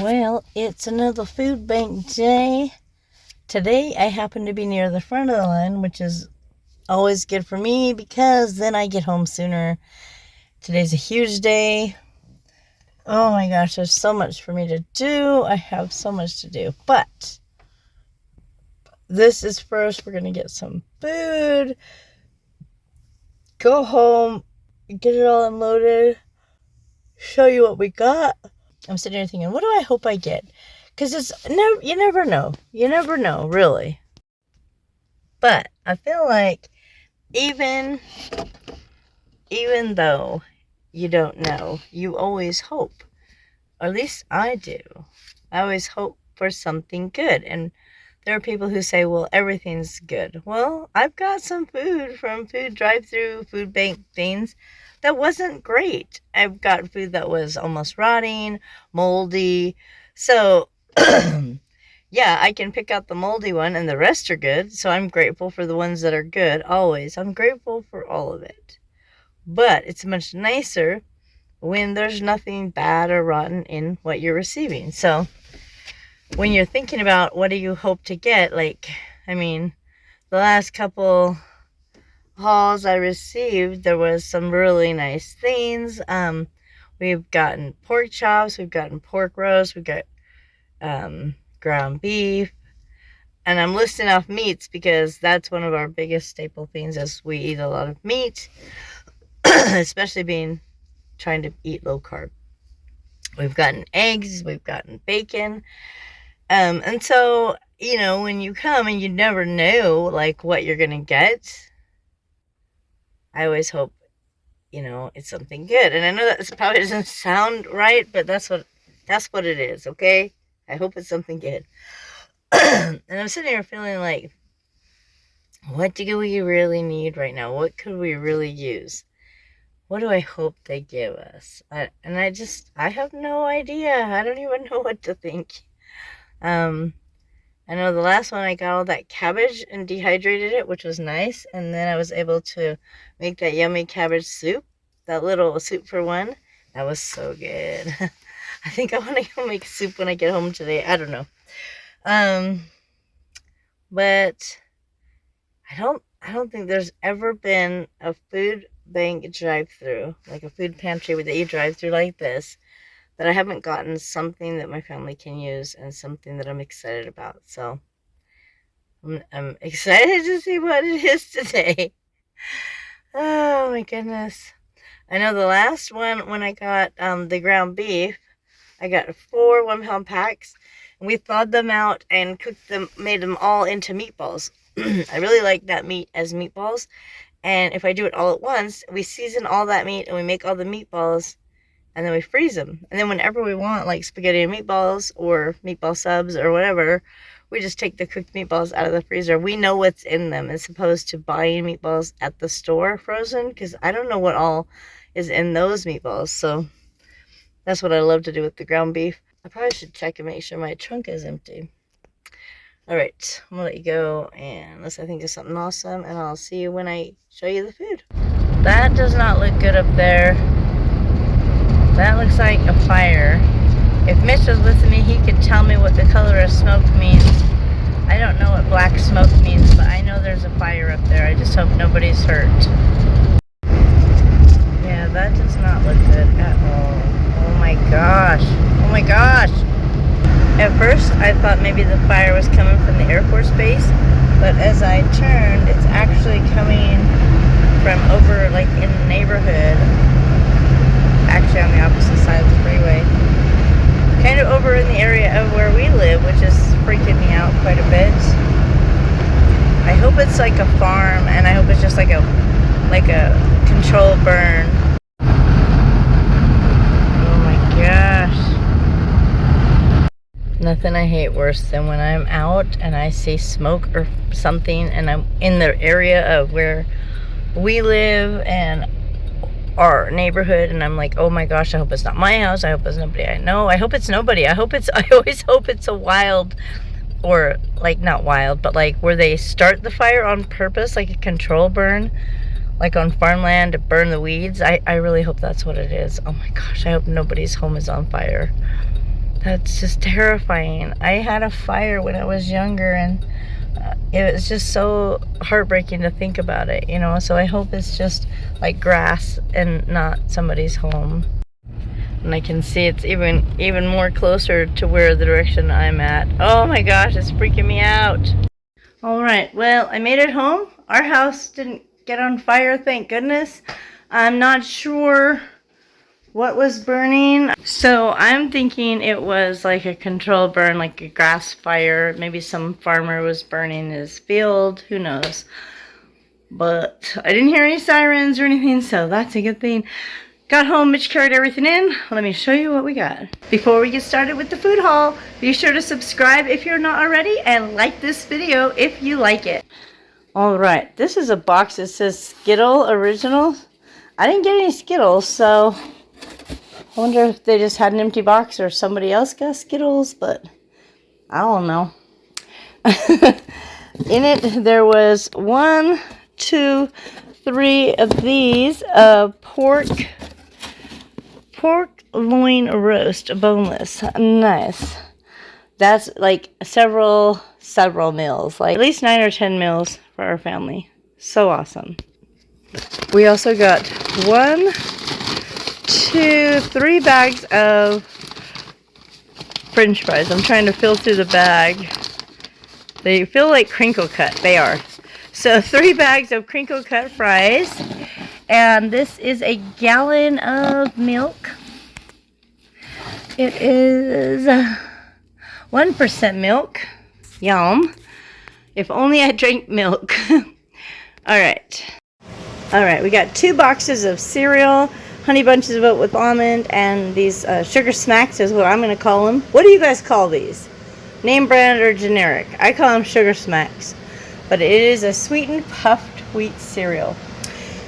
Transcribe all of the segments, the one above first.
Well, it's another food bank day. Today I happen to be near the front of the line, which is always good for me because then I get home sooner. Today's a huge day. Oh my gosh, there's so much for me to do. I have so much to do. But this is first. We're going to get some food, go home, get it all unloaded, show you what we got. I'm sitting here thinking, what do I hope I get? Because you never know. You never know, really. But I feel like even though you don't know, you always hope. Or at least I do. I always hope for something good. And there are people who say, well, everything's good. Well, I've got some food from food drive-through, food bank things that wasn't great. I've got food that was almost rotting, moldy. So, yeah, I can pick out the moldy one and the rest are good. So I'm grateful for the ones that are good, always. I'm grateful for all of it. But it's much nicer when there's nothing bad or rotten in what you're receiving. So when you're thinking about what do you hope to get, the last couple hauls I received, there was some really nice things. We've gotten pork chops, we've gotten pork roast, we've got ground beef, and I'm listing off meats because that's one of our biggest staple things as we eat a lot of meat, especially trying to eat low carb. We've gotten eggs, we've gotten bacon, and so, when you come and you never know, what you're gonna get, I always hope, it's something good. And I know that probably doesn't sound right, but that's what it is, okay? I hope it's something good. And I'm sitting here feeling like, what do we really need right now? What could we really use? What do I hope they give us? I have no idea. I don't even know what to think. I know the last one I got all that cabbage and dehydrated it, which was nice. And then I was able to make that yummy cabbage soup, that little soup for one. That was so good. I think I want to go make soup when I get home today. I don't know. But I don't think there's ever been a food bank drive-through, like a food pantry that you drive through like this, that I haven't gotten something that my family can use and something that I'm excited about. So I'm excited to see what it is today. Oh my goodness. I know the last one, when I got the ground beef, I got 4 1-pound packs, and we thawed them out and cooked them, made them all into meatballs. I really like that meat as meatballs, and if I do it all at once, we season all that meat and we make all the meatballs, and then we freeze them. And then whenever we want, like spaghetti and meatballs or meatball subs or whatever, we just take the cooked meatballs out of the freezer. We know what's in them as opposed to buying meatballs at the store frozen, because I don't know what all is in those meatballs. So that's what I love to do with the ground beef. I probably should check and make sure my trunk is empty. All right, I'm gonna let you go, and unless I think of something awesome, and I'll see you when I show you the food. That does not look good up there. That looks like a fire. If Mitch was with me, he could tell me what the color of smoke means. I don't know what black smoke means, but I know there's a fire up there. I just hope nobody's hurt. Yeah, that does not look good at all. Oh my gosh. Oh my gosh. At first, I thought maybe the fire was coming from the Air Force Base, but as I turned, it's actually coming from over, in the neighborhood, actually on the opposite side of the freeway, kind of over in the area of where we live, which is freaking me out quite a bit. I hope it's like a farm, and I hope it's just like a controlled burn. Oh my gosh. Nothing I hate worse than when I'm out and I see smoke or something, and I'm in the area of where we live and our neighborhood, and I'm like, oh my gosh, I hope it's not my house. I hope it's nobody I know. I hope it's nobody. I always hope it's a wild, or not wild, but where they start the fire on purpose, like a control burn, like on farmland to burn the weeds. I really hope that's what it is. Oh my gosh, I hope nobody's home is on fire. That's just terrifying. I had a fire when I was younger, and it was just so heartbreaking to think about it, you know. So I hope it's just like grass and not somebody's home. And I can see it's even more closer to where the direction I'm at. Oh my gosh, it's freaking me out. All right, well, I made it home. Our house didn't get on fire, thank goodness. I'm not sure what was burning. So I'm thinking it was like a controlled burn, like a grass fire. Maybe some farmer was burning his field, who knows. But I didn't hear any sirens or anything, so that's a good thing. Got home, Mitch carried everything in. Let me show you what we got. Before we get started with the food haul, be sure to subscribe if you're not already and like this video if you like it. All right, this is a box that says Skittle Original. I didn't get any Skittles, so I wonder if they just had an empty box or somebody else got Skittles, but I don't know. In it, there was 1, 2, 3 of these pork loin roast, boneless. Nice. That's like several meals, like at least 9 or 10 meals for our family. So awesome. We also got 1, 2, 3 bags of French fries. I'm trying to fill through the bag. They feel like crinkle cut. They are. So 3 bags of crinkle cut fries. And this is a gallon of milk. It is 1% milk. Yum. If only I drank milk. Alright. Alright, we got 2 boxes of cereal. Honey Bunches of Oat with almond. And these sugar smacks is what I'm going to call them. What do you guys call these? Name brand or generic? I call them sugar smacks. But it is a sweetened puffed wheat cereal.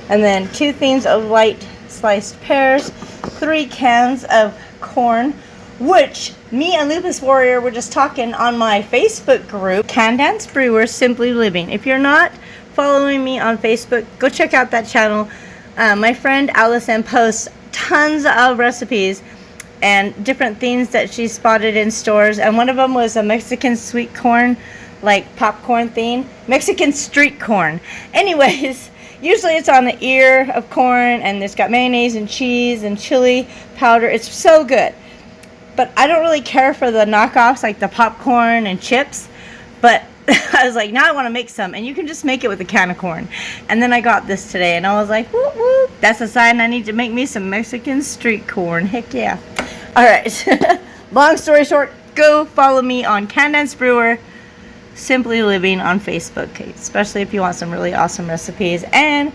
And then 2 things of light sliced pears, 3 cans of corn, which me and Lupus Warrior were just talking on my Facebook group, Candance Brewer, Simply Living. If you're not following me on Facebook, go check out that channel. My friend Allison posts tons of recipes and different things that she spotted in stores, and one of them was a Mexican sweet corn, like popcorn thing, Mexican street corn. Anyways, usually it's on the ear of corn, and it's got mayonnaise and cheese and chili powder. It's so good. But I don't really care for the knockoffs like the popcorn and chips. But I was like, now I want to make some. And you can just make it with a can of corn. And then I got this today, and I was like, whoop, whoop. That's a sign I need to make me some Mexican street corn. Heck yeah. All right. Long story short, go follow me on Candance Brewer, Simply Living on Facebook, especially if you want some really awesome recipes and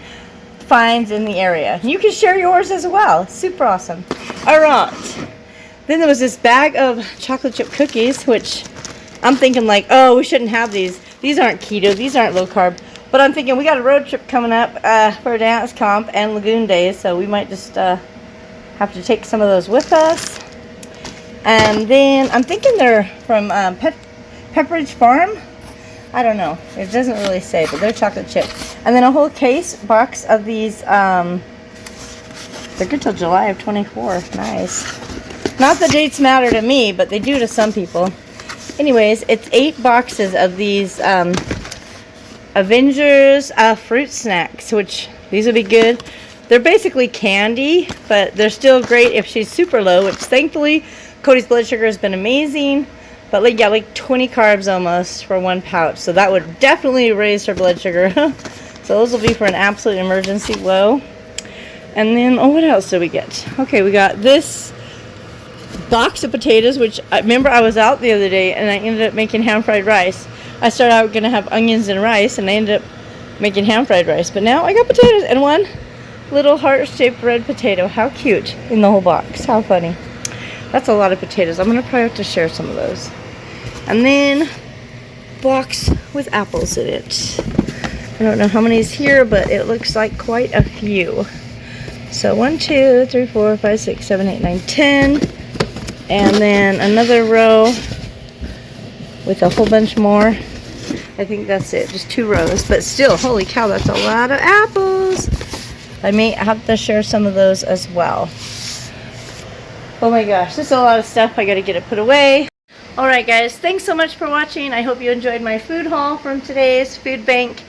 finds in the area. You can share yours as well. Super awesome. All right. Then there was this bag of chocolate chip cookies, which I'm thinking like, oh, we shouldn't have these. These aren't keto. These aren't low carb. But I'm thinking we got a road trip coming up for dance comp and Lagoon Days, so we might just have to take some of those with us. And then I'm thinking they're from Pepperidge Farm. I don't know. It doesn't really say, but they're chocolate chip. And then a whole box of these. They're good till July of 24. Nice. Not the dates matter to me, but they do to some people. Anyways, it's 8 boxes of these Avengers fruit snacks, which these would be good. They're basically candy, but they're still great if she's super low, which thankfully Cody's blood sugar has been amazing. But like, yeah, like 20 carbs almost for 1 pouch. So that would definitely raise her blood sugar. So those will be for an absolute emergency low. And then, oh, what else did we get? Okay, we got this box of potatoes, which I remember I was out the other day and I ended up making ham fried rice. I started out going to have onions and rice, and I ended up making ham fried rice. But now I got potatoes and 1 little heart-shaped red potato. How cute in the whole box. How funny. That's a lot of potatoes. I'm going to probably have to share some of those. And then box with apples in it. I don't know how many is here, but it looks like quite a few. So 1, 2, 3, 4, 5, 6, 7, 8, 9, 10. And then another row with a whole bunch more. I think that's it. Just 2 rows. But still, holy cow, that's a lot of apples. I may have to share some of those as well. Oh my gosh, this is a lot of stuff. I gotta get it put away. Alright guys, thanks so much for watching. I hope you enjoyed my food haul from today's food bank.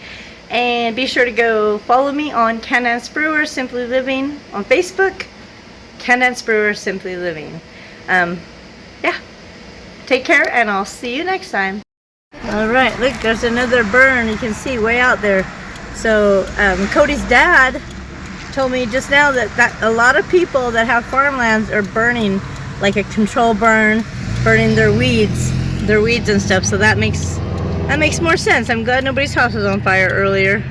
And be sure to go follow me on Candance Brewer Simply Living on Facebook. Candance Brewer Simply Living. Yeah. Take care and I'll see you next time. Alright, look, there's another burn you can see way out there. So Cody's dad told me just now that a lot of people that have farmlands are burning like a control burn, burning their weeds and stuff. So that makes more sense. I'm glad nobody's house was on fire earlier.